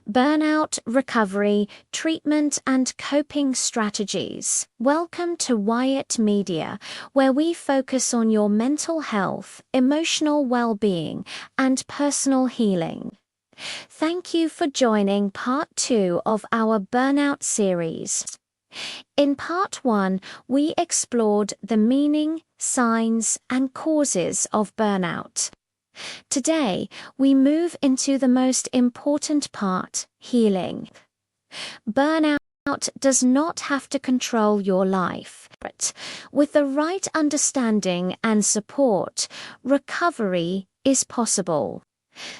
Burnout, recovery, treatment, and coping strategies. Welcome to Hwyet Media, where we focus on your mental health, emotional well-being, and personal healing. Thank you for joining part 2 of our Burnout series. In part 1, we explored the meaning, signs, and causes of burnout. Today, we move into the most important part, healing. Burnout does not have to control your life, but with the right understanding and support, recovery is possible.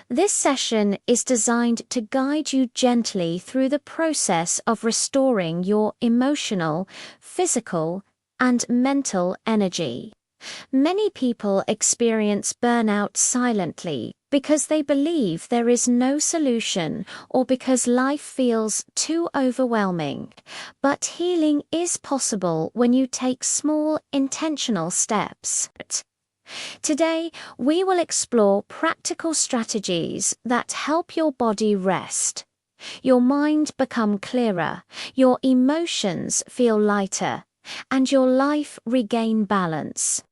This session is designed to guide you gently through the process of restoring your emotional, physical, and mental energy. Many people experience burnout silently because they believe there is no solution or because life feels too overwhelming. But healing is possible when you take small, intentional steps. Today, we will explore practical strategies that help your body rest, your mind become clearer, your emotions feel lighter, and your life regain balance.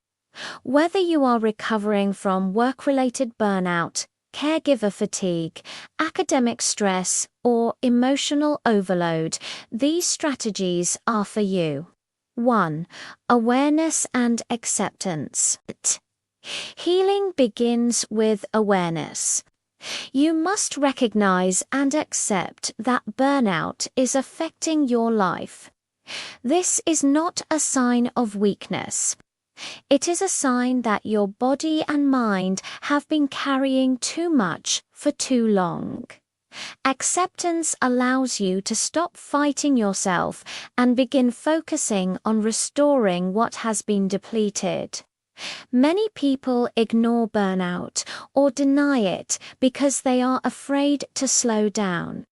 Whether you are recovering from work-related burnout, caregiver fatigue, academic stress, or emotional overload, these strategies are for you. 1. Awareness and acceptance. Healing begins with awareness. You must recognize and accept that burnout is affecting your life. This is not a sign of weakness. It is a sign that your body and mind have been carrying too much for too long. Acceptance allows you to stop fighting yourself and begin focusing on restoring what has been depleted. Many people ignore burnout or deny it because they are afraid to slow down.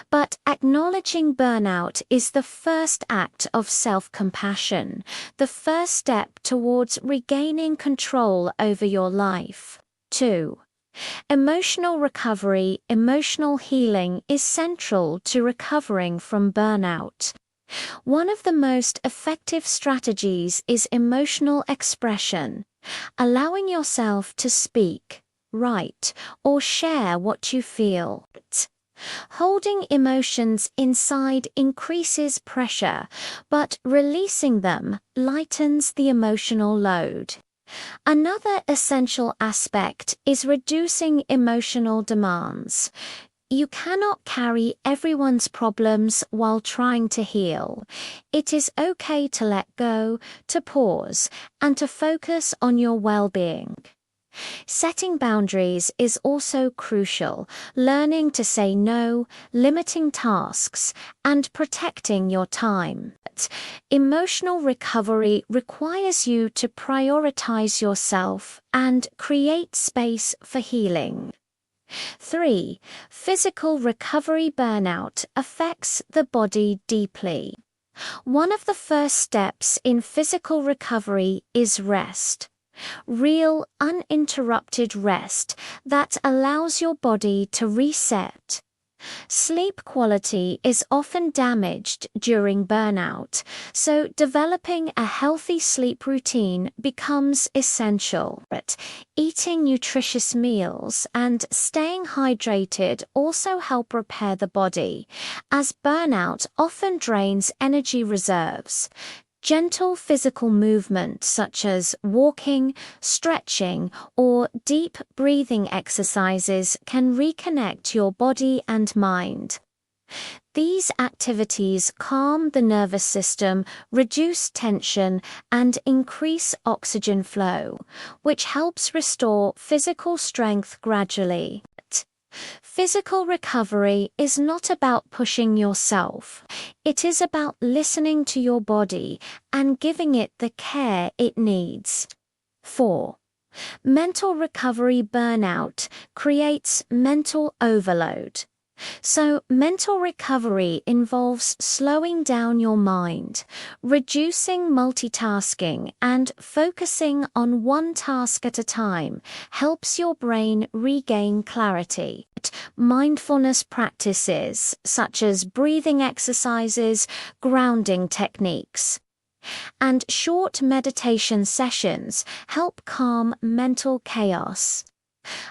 But acknowledging burnout is the first act of self-compassion, the first step towards regaining control over your life. 2. Emotional recovery, emotional healing is central to recovering from burnout. One of the most effective strategies is emotional expression, allowing yourself to speak, write, or share what you feel. Holding emotions inside increases pressure, but releasing them lightens the emotional load. Another essential aspect is reducing emotional demands. You cannot carry everyone's problems while trying to heal. It is okay to let go, to pause, and to focus on your well-being. Setting boundaries is also crucial, learning to say no, limiting tasks, and protecting your time. Emotional recovery requires you to prioritize yourself and create space for healing. 3. Physical recovery. Burnout affects the body deeply. One of the first steps in physical recovery is rest. Real, uninterrupted rest that allows your body to reset. Sleep quality is often damaged during burnout, so developing a healthy sleep routine becomes essential. Eating nutritious meals and staying hydrated also help repair the body, as burnout often drains energy reserves. Gentle physical movement such as walking, stretching, or deep breathing exercises can reconnect your body and mind. These activities calm the nervous system, reduce tension, and increase oxygen flow, which helps restore physical strength gradually. Physical recovery is not about pushing yourself. It is about listening to your body and giving it the care it needs. 4. Mental recovery. Burnout creates mental overload. So, mental recovery involves slowing down your mind, reducing multitasking, and focusing on one task at a time helps your brain regain clarity. Mindfulness practices, such as breathing exercises, grounding techniques, and short meditation sessions help calm mental chaos.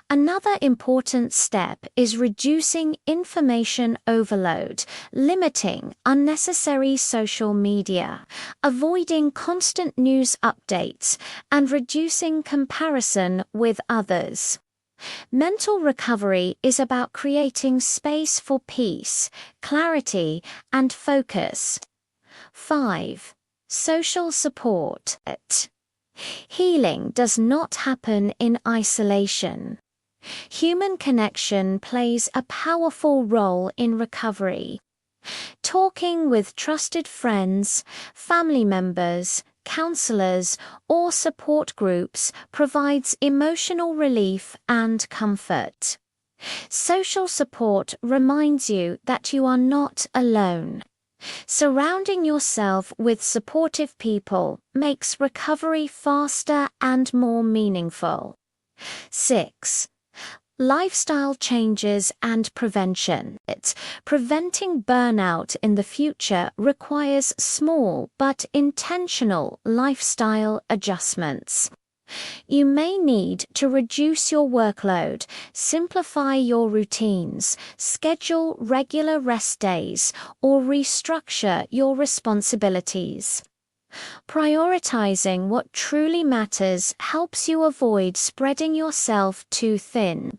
Another important step is reducing information overload, limiting unnecessary social media, avoiding constant news updates, and reducing comparison with others. Mental recovery is about creating space for peace, clarity, and focus. 5. Social support. Healing does not happen in isolation. Human connection plays a powerful role in recovery. Talking with trusted friends, family members, counselors, or support groups provides emotional relief and comfort. Social support reminds you that you are not alone. Surrounding yourself with supportive people makes recovery faster and more meaningful. 6. Lifestyle changes and prevention. Preventing burnout in the future requires small but intentional lifestyle adjustments. You may need to reduce your workload, simplify your routines, schedule regular rest days, or restructure your responsibilities. Prioritizing what truly matters helps you avoid spreading yourself too thin.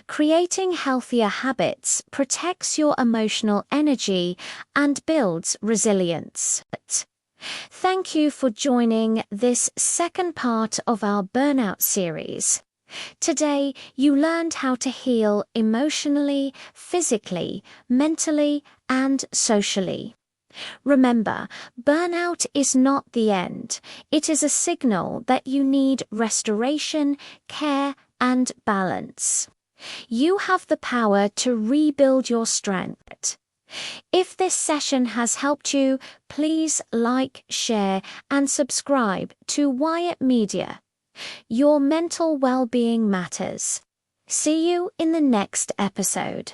Creating healthier habits protects your emotional energy and builds resilience. Thank you for joining this second part of our Burnout series. Today, you learned how to heal emotionally, physically, mentally, and socially. Remember, burnout is not the end. It is a signal that you need restoration, care, and balance. You have the power to rebuild your strength. If this session has helped you, please like, share, and subscribe to Hwyet Media. Your mental well-being matters. See you in the next episode.